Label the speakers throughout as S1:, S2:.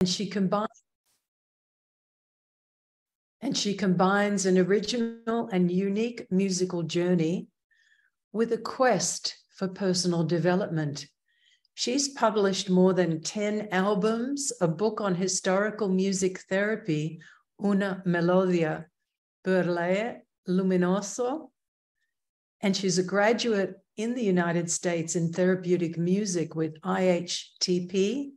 S1: she combines an original and unique musical journey with a quest for personal development. She's published more than 10 albums, a book on historical music therapy, Una Melodia per lei luminoso, and she's a graduate in the United States in therapeutic music with IHTP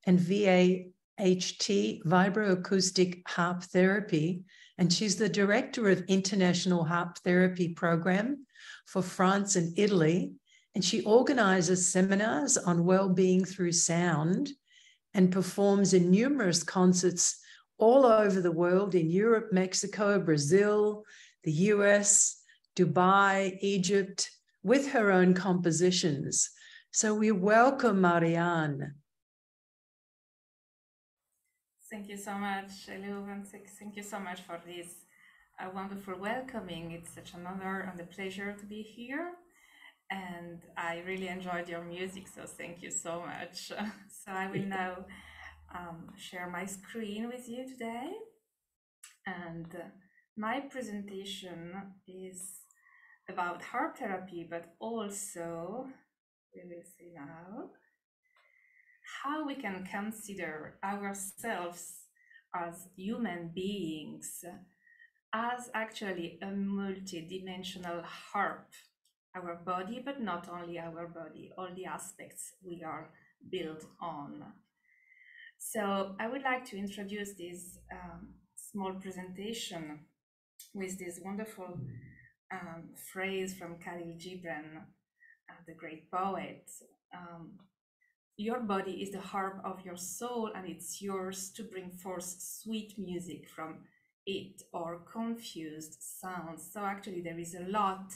S1: and VAHT, Vibroacoustic Harp Therapy, and she's the director of International Harp Therapy program for France and Italy, and she organizes seminars on well-being through sound and performs in numerous concerts all over the world, in Europe, Mexico, Brazil, the US, Dubai, Egypt, with her own compositions. So we welcome Marianne.
S2: Thank you so much, Elou, and thank you so much for this wonderful welcoming. It's such an honor and a pleasure to be here. And I really enjoyed your music, so thank you so much. So I will now share my screen with you today. And my presentation is about harp therapy, but also, we will see now, how we can consider ourselves as human beings as actually a multidimensional harp. Our body, but not only our body, all the aspects we are built on. So I would like to introduce this small presentation with this wonderful phrase from Khalil Gibran, the great poet. Your body is the harp of your soul, and it's yours to bring forth sweet music from it, or confused sounds. So actually there is a lot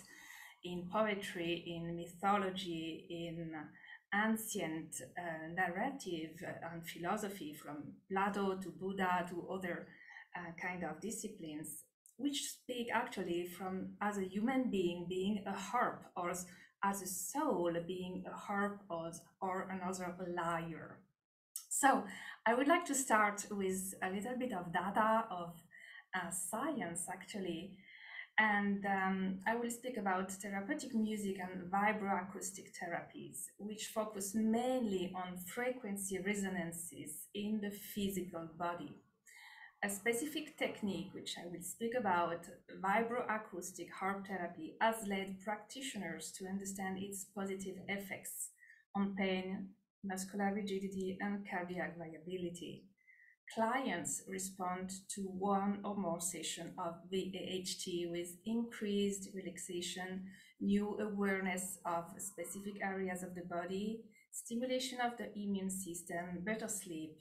S2: in poetry, in mythology, in ancient narrative and philosophy, from Plato to Buddha to other kind of disciplines, which speak actually from as a human being being a harp, or as a soul being a harp, or another lyre. So I would like to start with a little bit of data of science actually. And I will speak about therapeutic music and vibroacoustic therapies, which focus mainly on frequency resonances in the physical body. A specific technique, which I will speak about, vibroacoustic harp therapy, has led practitioners to understand its positive effects on pain, muscular rigidity, and cardiac variability. Clients respond to one or more sessions of VAHT with increased relaxation, new awareness of specific areas of the body, stimulation of the immune system, better sleep,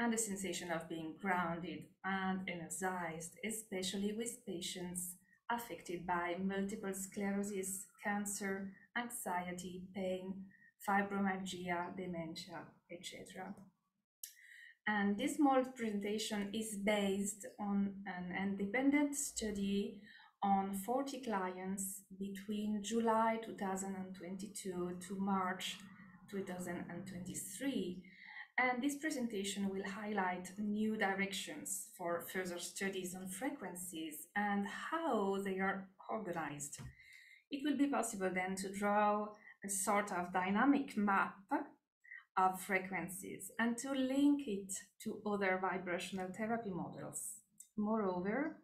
S2: and the sensation of being grounded and energized, especially with patients affected by multiple sclerosis, cancer, anxiety, pain, fibromyalgia, dementia, etc. And this small presentation is based on an independent study on 40 clients between July 2022 to March 2023. And this presentation will highlight new directions for further studies on frequencies and how they are organized. It will be possible then to draw a sort of dynamic map of frequencies and to link it to other vibrational therapy models. Moreover,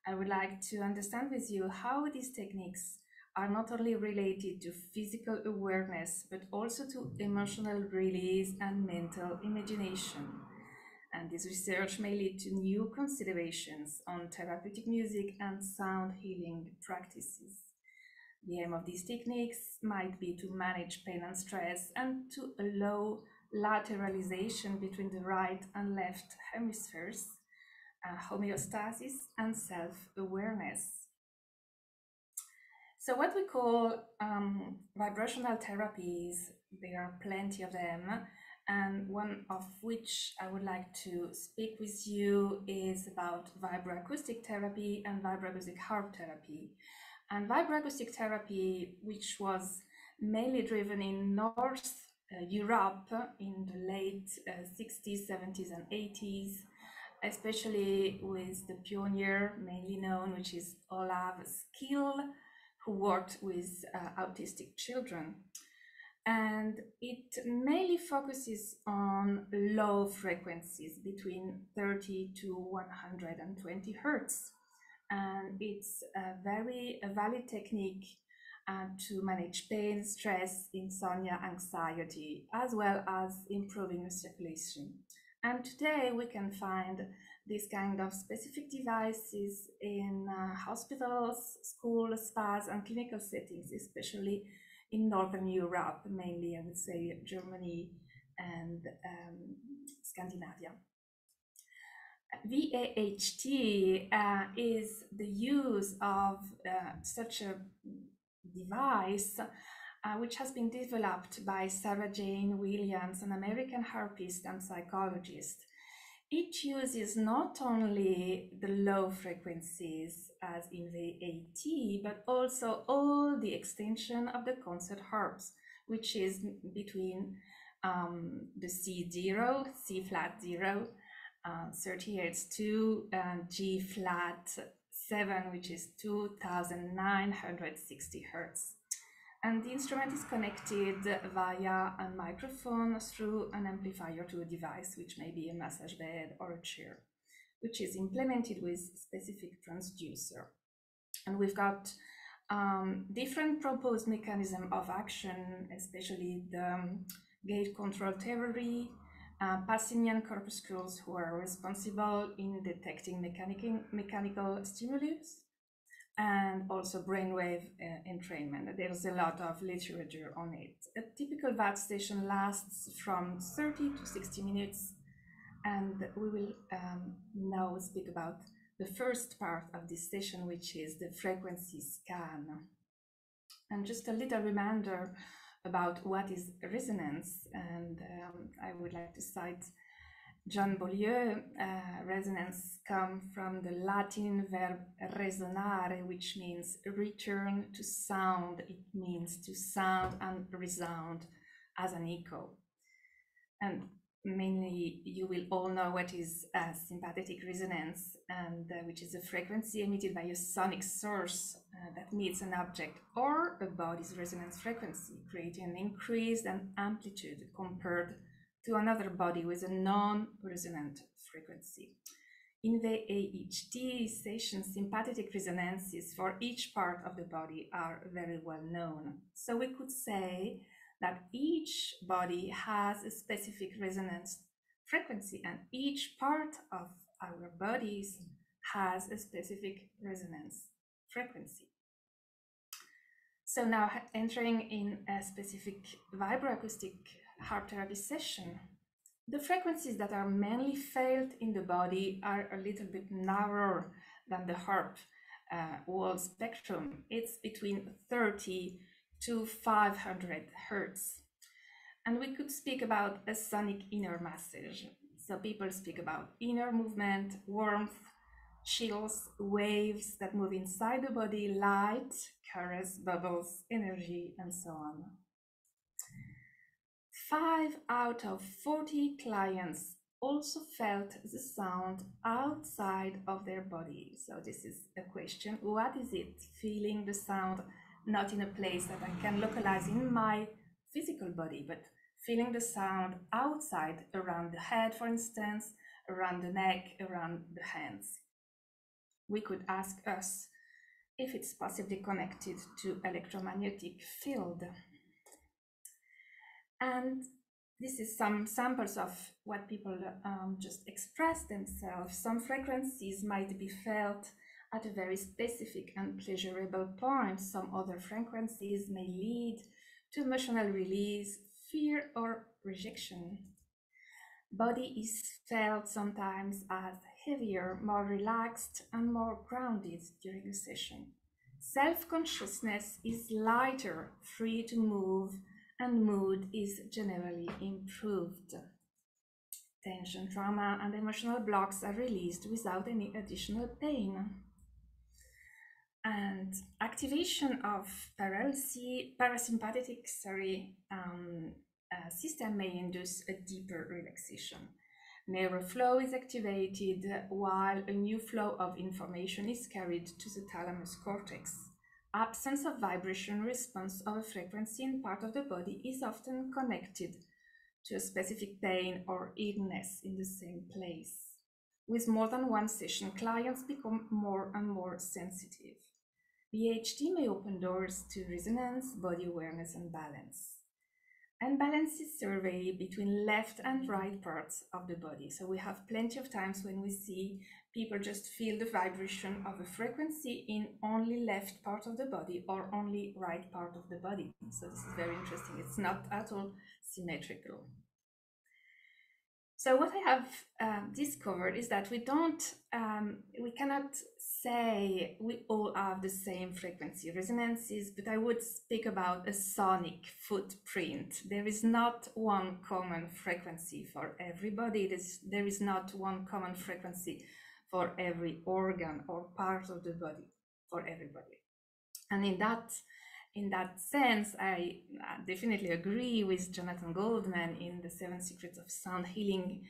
S2: I would like to understand with you how these techniques are not only related to physical awareness, but also to emotional release and mental imagination. And this research may lead to new considerations on therapeutic music and sound healing practices. The aim of these techniques might be to manage pain and stress and to allow lateralization between the right and left hemispheres, homeostasis, and self-awareness. So what we call vibrational therapies, there are plenty of them, and one of which I would like to speak with you is about vibroacoustic therapy and vibroacoustic harp therapy. And vibroacoustic therapy, which was mainly driven in North Europe in the late 60s, 70s, and 80s, especially with the pioneer mainly known, which is Olav Skill, who worked with autistic children. And it mainly focuses on low frequencies between 30 to 120 hertz. And it's a very valid technique to manage pain, stress, insomnia, anxiety, as well as improving the circulation. And today we can find these kind of specific devices in hospitals, schools, spas, and clinical settings, especially in Northern Europe, mainly, I would say, Germany and Scandinavia. VAHT is the use of such a device which has been developed by Sarah Jane Williams, an American harpist and psychologist. It uses not only the low frequencies as in VAHT, but also all the extension of the concert harps, which is between the C0, C flat 0, 30 Hz 2, and G flat 7, which is 2960 Hz. And the instrument is connected via a microphone through an amplifier to a device, which may be a massage bed or a chair, which is implemented with specific transducer. And we've got different proposed mechanism of action, especially the gate control theory, Passinian corpuscles who are responsible in detecting mechanical stimulus, and also brainwave entrainment. There's a lot of literature on it. A typical VAHT station lasts from 30 to 60 minutes, and we will now speak about the first part of this session, which is the frequency scan. And just a little reminder about what is resonance, and I would like to cite John Beaulieu. Resonance comes from the Latin verb resonare, which means return to sound. It means to sound and resound as an echo. And mainly you will all know what is sympathetic resonance, and which is a frequency emitted by a sonic source that meets an object or a body's resonance frequency, creating an increase in amplitude compared to another body with a non-resonant frequency. In the VAHT sessions, sympathetic resonances for each part of the body are very well known. So we could say that each body has a specific resonance frequency, and each part of our bodies has a specific resonance frequency. So now entering in a specific vibroacoustic harp therapy session, the frequencies that are mainly felt in the body are a little bit narrower than the harp whole spectrum. It's between 30 to 500 hertz. And we could speak about a sonic inner massage. So people speak about inner movement, warmth, chills, waves that move inside the body, light, caress, bubbles, energy, and so on. 5 out of 40 clients also felt the sound outside of their body. So this is a question: what is it feeling the sound not in a place that I can localize in my physical body, but feeling the sound outside, around the head, for instance, around the neck, around the hands? We could ask us if it's possibly connected to electromagnetic field. And this is some samples of what people just express themselves. Some frequencies might be felt at a very specific and pleasurable point. Some other frequencies may lead to emotional release, fear, or rejection. Body is felt sometimes as heavier, more relaxed, and more grounded during a session. Self-consciousness is lighter, free to move, and mood is generally improved. Tension, trauma, and emotional blocks are released without any additional pain. And activation of parasympathetic system may induce a deeper relaxation. Neural flow is activated while a new flow of information is carried to the thalamus cortex. Absence of vibration response of a frequency in part of the body is often connected to a specific pain or illness in the same place. With more than one session, clients become more and more sensitive. VAHT may open doors to resonance, body awareness, and balance. And balance is surveyed between left and right parts of the body. So we have plenty of times when we see people just feel the vibration of a frequency in only left part of the body or only right part of the body. So this is very interesting. It's not at all symmetrical. So what I have discovered is that we cannot say we all have the same frequency resonances, but I would speak about a sonic footprint. There is not one common frequency for everybody. There is not one common frequency for every organ or part of the body for everybody. And in that sense, I definitely agree with Jonathan Goldman in The 7 Secrets of Sound Healing.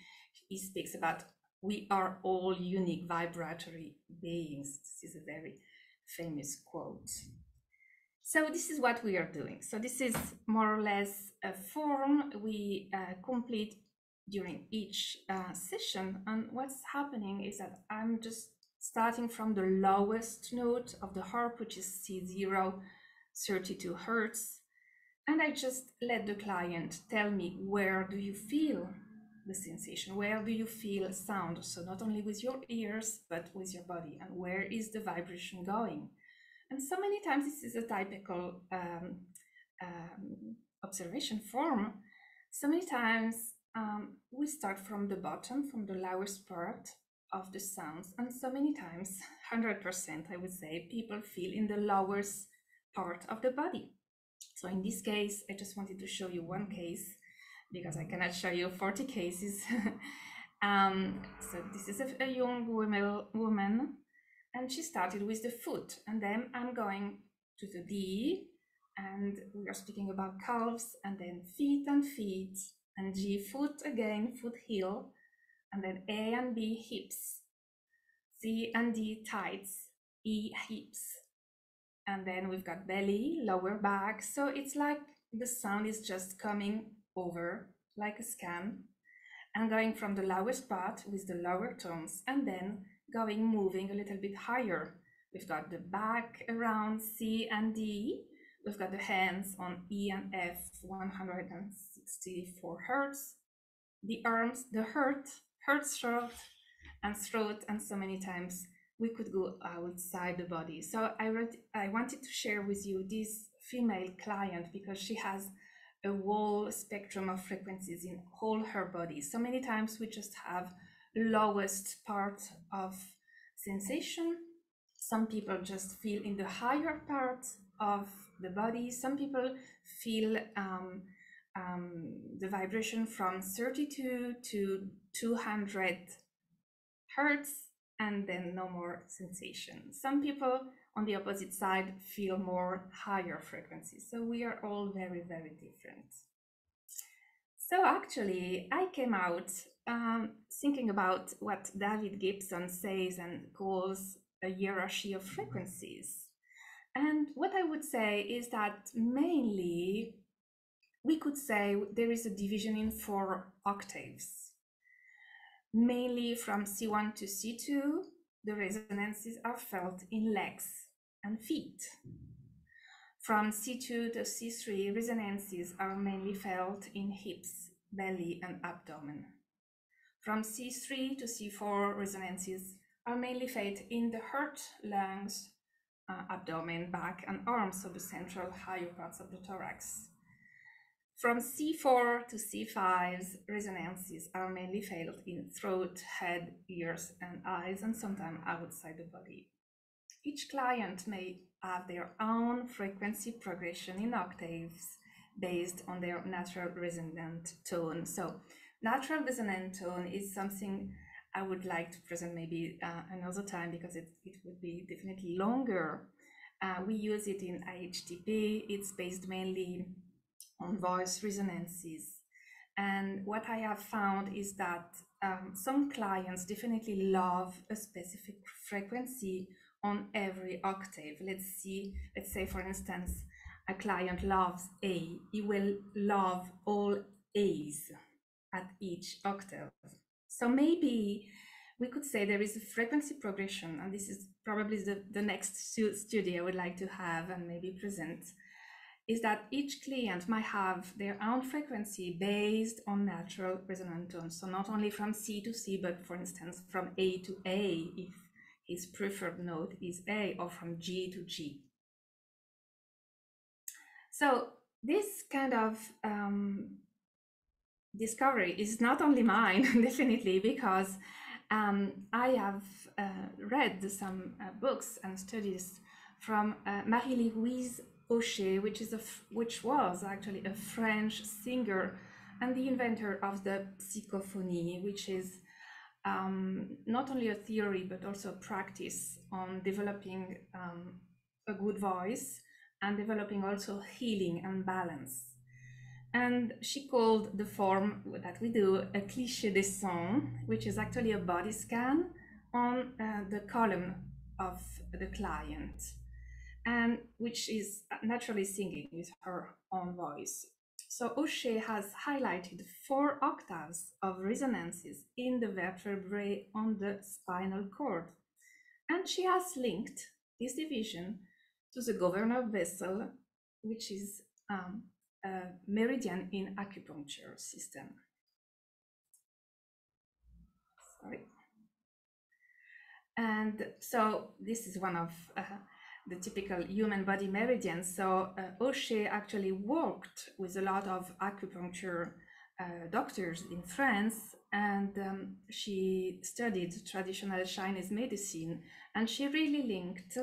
S2: He speaks about we are all unique vibratory beings. This is a very famous quote. So this is what we are doing. So this is more or less a form we complete during each session. And what's happening is that I'm just starting from the lowest note of the harp, which is C0, 32 Hertz. And I just let the client tell me, where do you feel the sensation? Where do you feel sound? So not only with your ears, but with your body. And where is the vibration going? And so many times this is a typical observation form. So many times we start from the bottom, from the lowest part of the sounds. And so many times, 100%, I would say, people feel in the lowest part of the body. So in this case, I just wanted to show you one case because I cannot show you 40 cases. So this is a young woman, and she started with the foot, and then I'm going to the D, and we are speaking about calves, and then feet and feet, and G, foot again, foot heel, and then A and B, hips, C and D, thighs, E, hips, and then we've got belly, lower back. So it's like the sound is just coming over like a scan and going from the lowest part with the lower tones and then moving a little bit higher. We've got the back around C and D. We've got the hands on E and F, 164 Hertz. The arms, the heart throat, and so many times we could go outside the body. So I wanted to share with you this female client because she has a whole spectrum of frequencies in whole her body. So many times we just have lowest part of sensation. Some people just feel in the higher part of the body. Some people feel the vibration from 32 to 200 Hertz and then no more sensation. Some people on the opposite side feel more higher frequencies. So we are all very, very different. So actually, I came out thinking about what David Gibson says and calls a hierarchy of frequencies. And what I would say is that mainly we could say there is a division in 4 octaves. Mainly from C1 to C2, the resonances are felt in legs and feet. From C2 to C3, resonances are mainly felt in hips, belly, and abdomen. From C3 to C4, resonances are mainly felt in the heart, lungs, abdomen, back, and arms, so the central higher parts of the thorax. From C4 to C5, resonances are mainly felt in throat, head, ears, and eyes, and sometimes outside the body. Each client may have their own frequency progression in octaves based on their natural resonant tone. So natural resonant tone is something I would like to present maybe another time because it would be definitely longer. We use it in IHTP. It's based mainly on voice resonances. And what I have found is that some clients definitely love a specific frequency on every octave. Let's say for instance, a client loves A, he will love all A's at each octave. So maybe we could say there is a frequency progression, and this is probably the next study I would like to have and maybe present, is that each client might have their own frequency based on natural resonant tones. So not only from C to C, but for instance, from A to A, if his preferred note is A, or from G to G. So this kind of discovery is not only mine, definitely, because I have read some books and studies from Marie-Louise Aucher, which was actually a French singer and the inventor of the psychophony, which is not only a theory but also a practice on developing a good voice and developing also healing and balance. And she called the form that we do a cliché des sons, which is actually a body scan on the column of the client, and which is naturally singing with her own voice. So Aucher has highlighted 4 octaves of resonances in the vertebrae on the spinal cord. And she has linked this division to the governor vessel, which is a meridian in acupuncture system. Sorry. And so this is one of the typical human body meridians. So Aucher actually worked with a lot of acupuncture doctors in France, and she studied traditional Chinese medicine, and she really linked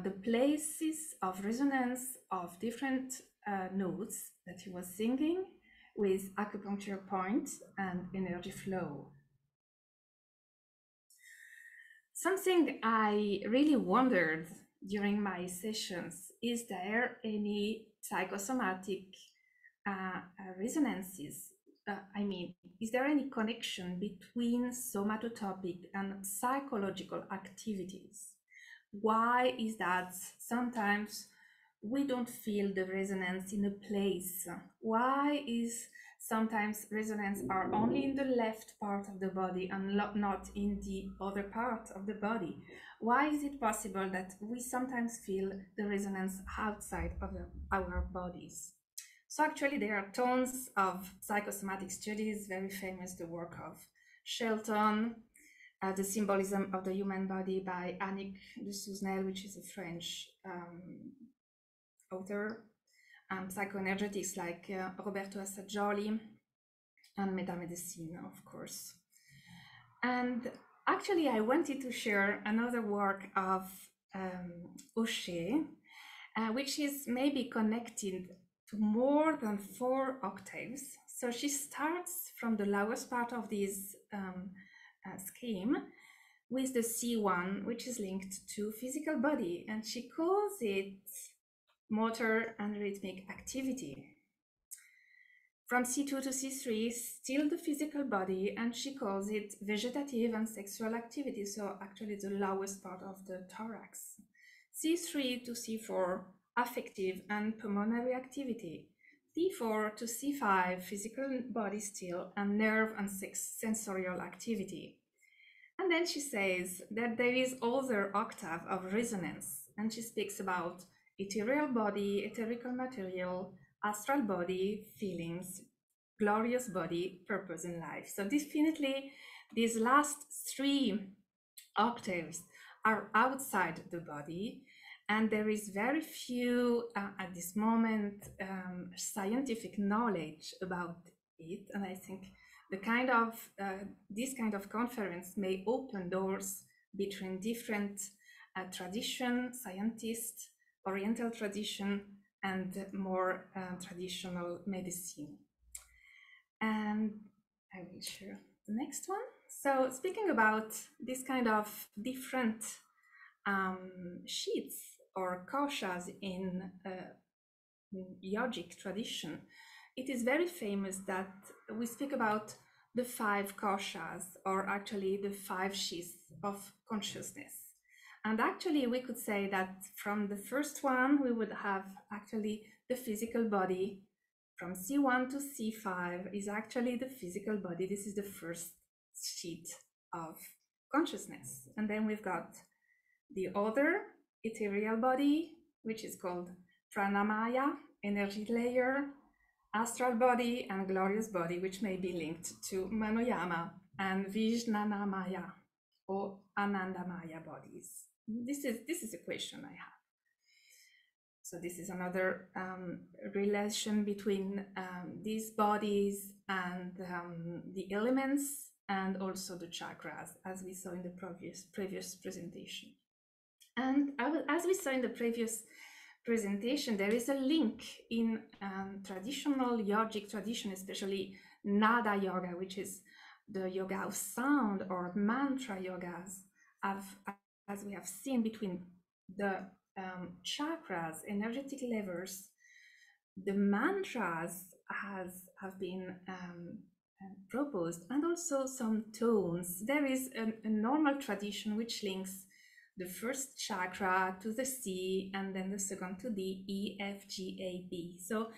S2: the places of resonance of different notes that he was singing with acupuncture points and energy flow. Something I really wondered during my sessions, is there any psychosomatic resonances? I mean, is there any connection between somatotopic and psychological activities? Why is that sometimes we don't feel the resonance in a place? Why is sometimes resonance are only in the left part of the body and not in the other part of the body? Why is it possible that we sometimes feel the resonance outside of our bodies? So actually there are tons of psychosomatic studies, very famous, the work of Shelton, The Symbolism of the Human Body by Annick de Souzenel, which is a French author, psychoenergetics like Roberto Assagioli, and metamedicine, of course. And actually, I wanted to share another work of Aucher, which is maybe connected to more than 4 octaves. So she starts from the lowest part of this scheme with the C1, which is linked to physical body, and she calls it motor and rhythmic activity. From C2 to C3, still the physical body, and she calls it vegetative and sexual activity, so actually the lowest part of the thorax. C3 to C4, affective and pulmonary activity. C4 to C5, physical body still, and nerve and sensorial activity. And then she says that there is other octave of resonance, and she speaks about ethereal body, etherical material, astral body, feelings, glorious body, purpose in life. So definitely these last 3 octaves are outside the body, and there is very few at this moment scientific knowledge about it. And I think the kind of this kind of conference may open doors between different tradition, scientists, Oriental tradition, and more traditional medicine. And I will share the next one. So speaking about this kind of different sheets or koshas in yogic tradition, it is very famous that we speak about the five koshas, or actually the five shis of consciousness. And actually, we could say that from the first one, we would have actually the physical body. From C1 to C5 is actually the physical body. This is the first sheet of consciousness. And then we've got the other ethereal body, which is called pranamaya, energy layer, astral body, and glorious body, which may be linked to manoyama and vijnanamaya or anandamaya bodies. This is a question I have. So this is another relation between these bodies and the elements, and also the chakras, as we saw in the previous presentation. And as we saw in the previous presentation, there is a link in traditional yogic tradition, especially nada yoga, which is the yoga of sound, or mantra yogas, as we have seen, between the chakras, energetic levels. The mantras have been proposed, and also some tones. There is a normal tradition which links the first chakra to the C, and then the second to D, E, F, G, A, B. So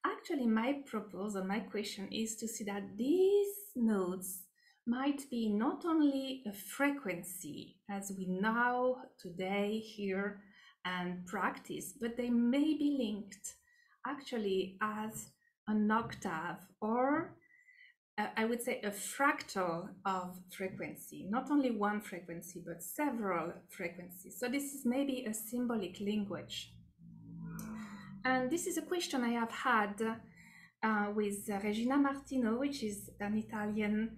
S2: actually my proposal, my question is to see that these notes might be not only a frequency, as we now today hear and practice, but they may be linked actually as an octave, or I would say a fractal of frequency, not only one frequency, but several frequencies. So this is maybe a symbolic language. And this is a question I have had with Regina Martino, which is an Italian.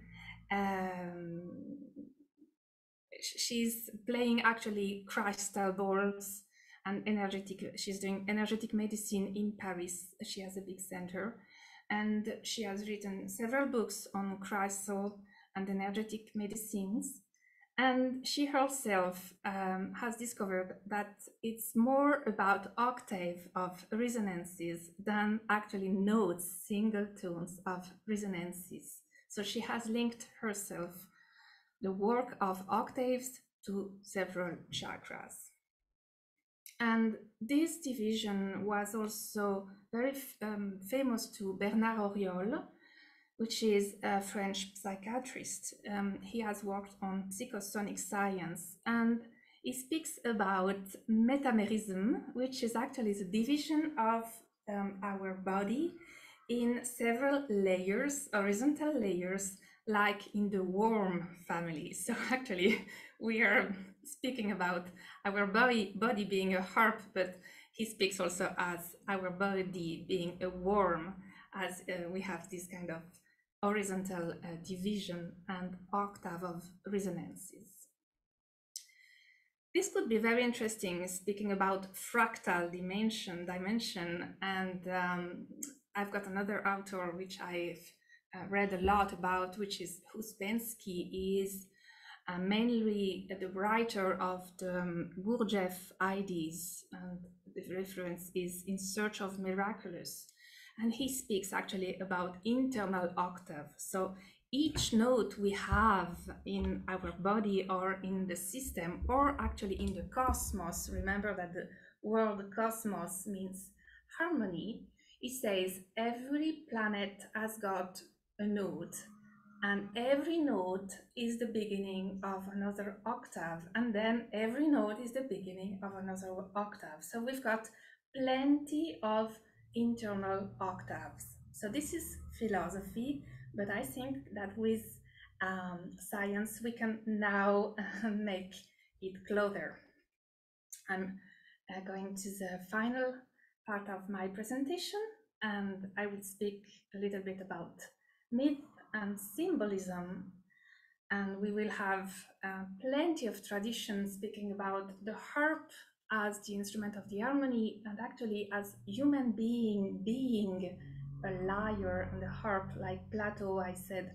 S2: She's playing actually crystal balls and energetic. She's doing energetic medicine in Paris. She has a big center. And she has written several books on crystal and energetic medicines. And she herself has discovered that it's more about octave of resonances than actually notes, single tones of resonances. So she has linked herself the work of octaves to several chakras. And this division was also very famous to Bernard Auriol, which is a French psychiatrist. He has worked on psychosonic science, and he speaks about metamerism, which is actually the division of our body in several layers, horizontal layers, like in the worm family. So actually, we are speaking about our body being a harp, but he speaks also as our body being a worm, as we have this kind of horizontal division and octave of resonances. This could be very interesting, speaking about fractal dimension, and I've got another author which I've read a lot about, which is Uspensky. Is mainly the writer of the Gurdjieff IDs, and the reference is In Search of Miraculous. And he speaks actually about internal octave. So each note we have in our body, or in the system, or actually in the cosmos, remember that the word cosmos means harmony. It says every planet has got a note, and every note is the beginning of another octave, and then every note is the beginning of another octave. So we've got plenty of internal octaves. So this is philosophy, but I think that with science we can now make it closer. I'm going to the final part of my presentation, and I will speak a little bit about myth and symbolism, and we will have plenty of traditions speaking about the harp as the instrument of the harmony, and actually as human being a lyre on the harp, like Plato, I said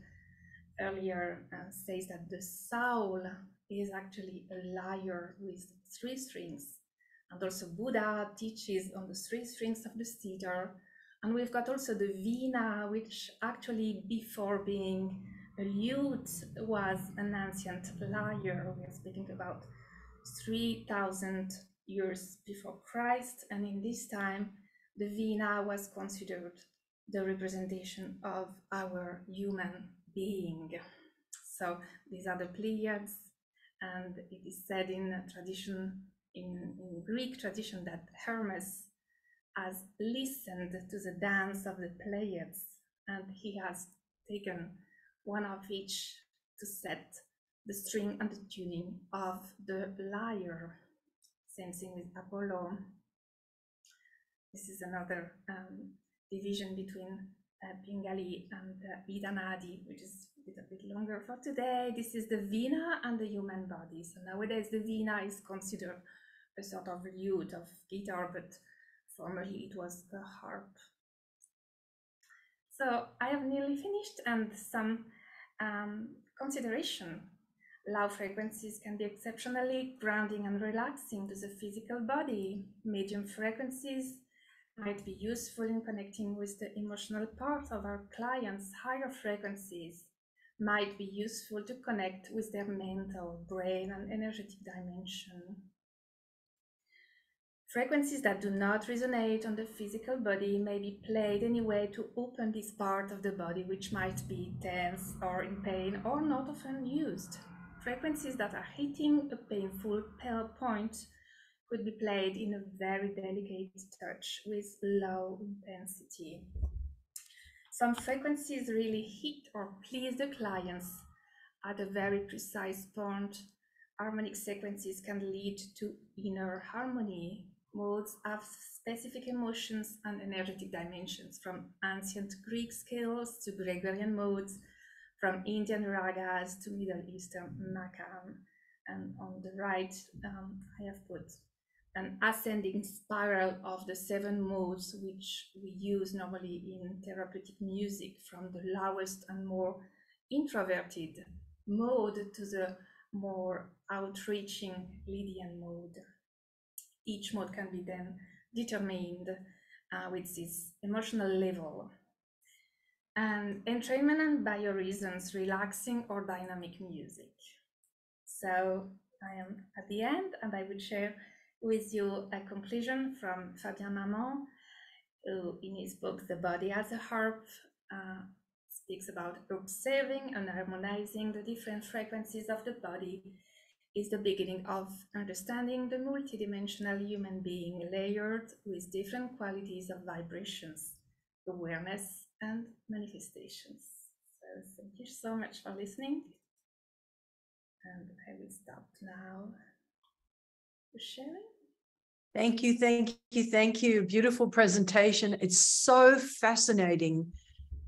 S2: earlier, says that the soul is actually a lyre with 3 strings, And also Buddha teaches on the 3 strings of the cedar. And we've got also the Veena, which actually before being a lute was an ancient lyre. We are speaking about 3,000 years before Christ. And in this time, the Veena was considered the representation of our human being. So these are the Pleiades, and it is said in tradition, in Greek tradition, that Hermes has listened to the dance of the Pleiades, and he has taken one of each to set the string and the tuning of the lyre. Same thing with Apollo. This is another division between Pingali and Idanadi, which is a bit longer for today. This is the Veena and the human body. So nowadays the Veena is considered a sort of lute of guitar, but formerly it was a harp. So I have nearly finished, and some consideration. Low frequencies can be exceptionally grounding and relaxing to the physical body. Medium frequencies might be useful in connecting with the emotional part of our clients. Higher frequencies might be useful to connect with their mental, brain, and energetic dimension. Frequencies that do not resonate on the physical body may be played anyway to open this part of the body, which might be tense or in pain or not often used. Frequencies that are hitting a painful point could be played in a very delicate touch with low intensity. Some frequencies really hit or please the clients at a very precise point. Harmonic sequences can lead to inner harmony. Modes have specific emotions and energetic dimensions, from ancient Greek scales to Gregorian modes, from Indian ragas to Middle Eastern makam. And on the right, I have put an ascending spiral of the 7 modes, which we use normally in therapeutic music, from the lowest and more introverted mode to the more outreaching Lydian mode. Each mode can be then determined with this emotional level. And entrainment and bioreasons, relaxing or dynamic music. So I am at the end, and I will share with you a conclusion from Fabien Maman, who in his book The Body as a Harp speaks about observing and harmonizing the different frequencies of the body is the beginning of understanding the multidimensional human being, layered with different qualities of vibrations, awareness, and manifestations. So thank you so much for listening. And I will stop now the sharing.
S1: Thank you, thank you, thank you. Beautiful presentation. It's so fascinating,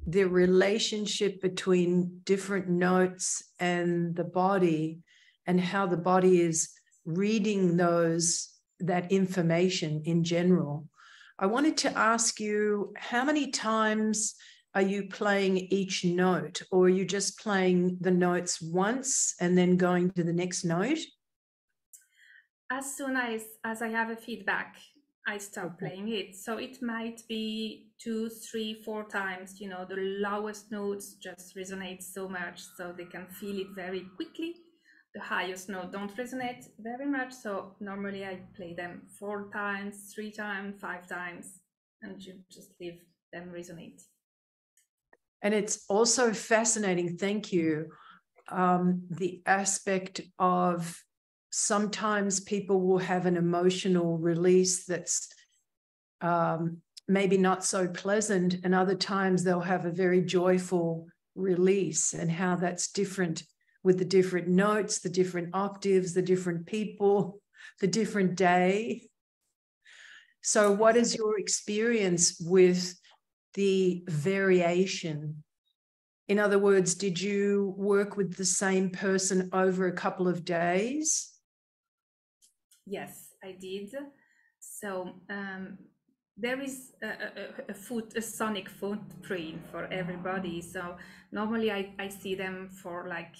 S1: the relationship between different notes and the body, and how the body is reading that information in general. I wanted to ask you, how many times are you playing each note, or are you just playing the notes once and then going to the next note?
S2: As soon as I have a feedback, I start playing it. So it might be 2, 3, 4 times, you know, the lowest notes just resonate so much, so they can feel it very quickly. The highest note don't resonate very much, so normally I play them 4 times, 3 times, 5 times, and you just leave them resonate.
S1: And it's also fascinating, thank you, the aspect of sometimes people will have an emotional release that's maybe not so pleasant, and other times they'll have a very joyful release, and how that's different with the different notes, the different octaves, the different people, the different day. So what is your experience with the variation? In other words, did you work with the same person over a couple of days?
S2: Yes, I did. So there is a sonic footprint for everybody. So normally I see them for like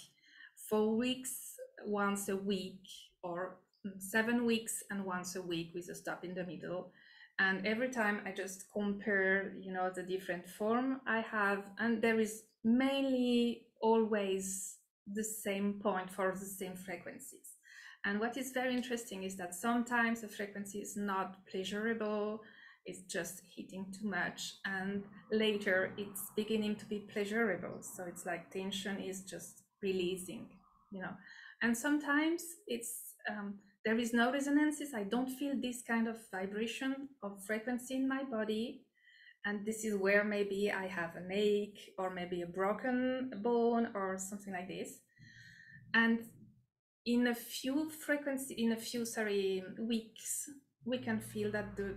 S2: 4 weeks, once a week, or 7 weeks and once a week with a stop in the middle. And every time I just compare, the different form I have, and there is mainly always the same point for the same frequencies. And what is very interesting is that sometimes the frequency is not pleasurable, it's just hitting too much, and later it's beginning to be pleasurable. So it's like tension is just releasing, and sometimes it's there is no resonances. I don't feel this kind of vibration of frequency in my body. And this is where maybe I have an ache or maybe a broken bone or something like this. And in a few weeks, we can feel that the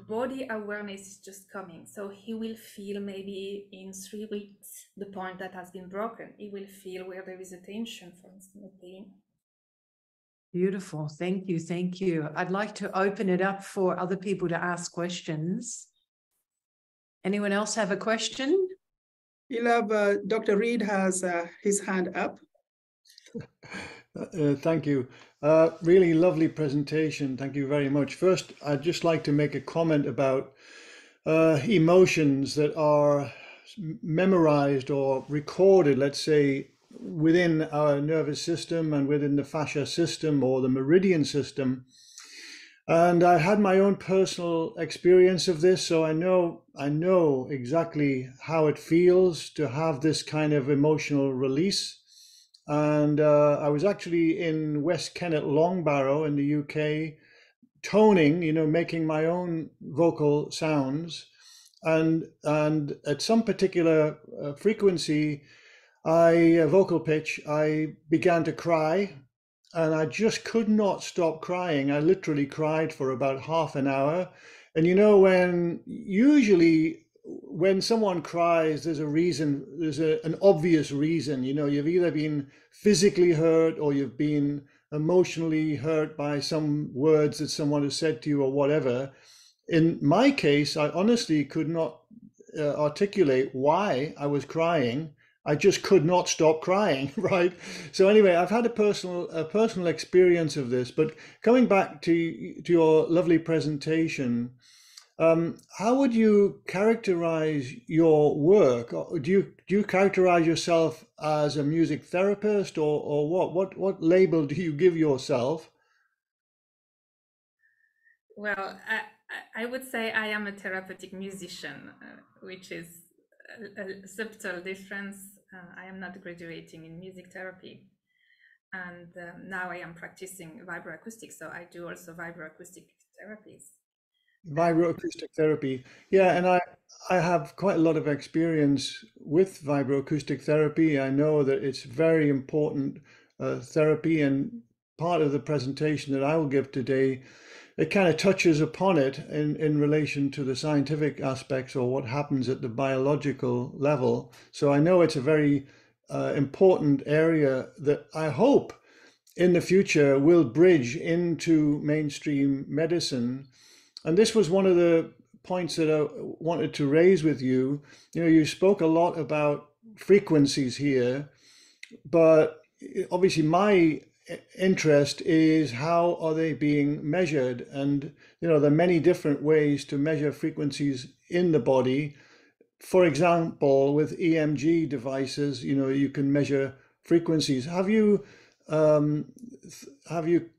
S2: body awareness is just coming. So he will feel maybe in 3 weeks, the point that has been broken. He will feel where there is a tension, for instance, pain.
S1: Beautiful. Thank you. Thank you. I'd like to open it up for other people to ask questions. Anyone else have a question?
S3: Dr. Reed has his hand up.
S4: Thank you. Really lovely presentation. Thank you very much. First, I'd just like to make a comment about emotions that are memorized or recorded, let's say, within our nervous system and within the fascia system or the meridian system. And I had my own personal experience of this, so I know exactly how it feels to have this kind of emotional release. And I was actually in West Kennet Longbarrow in the UK, toning, making my own vocal sounds. And at some particular frequency, vocal pitch, I began to cry, and I just could not stop crying. I literally cried for about half an hour. And usually when someone cries, there's a reason, there's an obvious reason. You've either been physically hurt or you've been emotionally hurt by some words that someone has said to you or whatever. In my case, I honestly could not articulate why I was crying. I just could not stop crying, right? So anyway, I've had a personal experience of this. But coming back to your lovely presentation, how would you characterize your work? Do you characterize yourself as a music therapist, or what label do you give yourself?
S2: Well, I would say I am a therapeutic musician, which is a subtle difference. I am not graduating in music therapy, and now I am practicing vibroacoustic, so I do also vibroacoustic therapies.
S4: Vibroacoustic therapy, yeah, and I have quite a lot of experience with vibroacoustic therapy. I know that it's very important therapy, and part of the presentation that I will give today, it kind of touches upon it in relation to the scientific aspects or what happens at the biological level. So I know it's a very important area that I hope in the future will bridge into mainstream medicine. And this was one of the points that I wanted to raise with you. You spoke a lot about frequencies here, but obviously my interest is how are they being measured, and there are many different ways to measure frequencies in the body. For example, with EMG devices, you can measure frequencies. Have you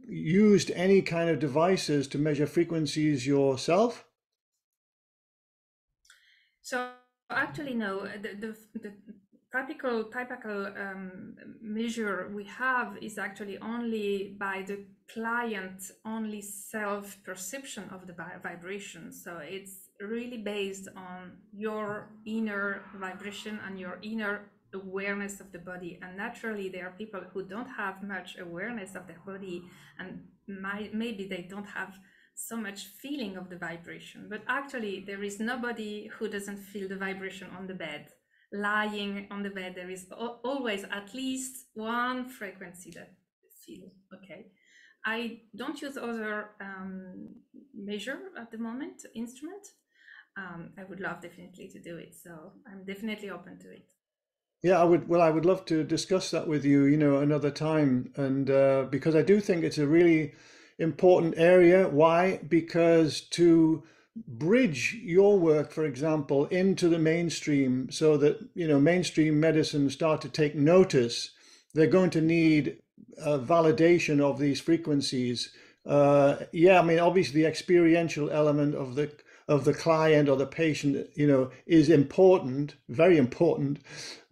S4: used any kind of devices to measure frequencies yourself?
S2: So actually, no. The typical measure we have is actually only by the client only self-perception of the vibration. So it's really based on your inner vibration and your inner awareness of the body. And naturally, there are people who don't have much awareness of their body, and maybe they don't have so much feeling of the vibration. But actually, there is nobody who doesn't feel the vibration on the bed. Lying on the bed, there is always at least one frequency that feel okay. I don't use other measure at the moment, instrument. I would love definitely to do it, so I'm definitely open to it.
S4: Yeah, I would love to discuss that with you, another time, and because I do think it's important area. Why? Because to bridge your work, for example, into the mainstream so that, you know, mainstream medicine start to take notice, they're going to need a validation of these frequencies. Yeah, I mean, obviously the experiential element of the client or the patient, you know, is important, very important.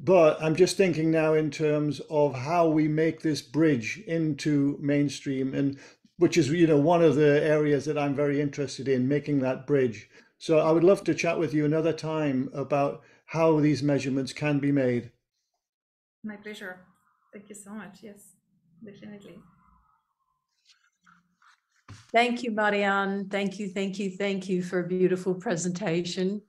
S4: But I'm just thinking now in terms of how we make this bridge into mainstream, and which is, you know, one of the areas that I'm very interested in, making that bridge. So I would love to chat with you another time about how these measurements can be made.
S2: My pleasure. Thank you so much. Yes, definitely.
S1: Thank you, Marianne. Thank you for a beautiful presentation.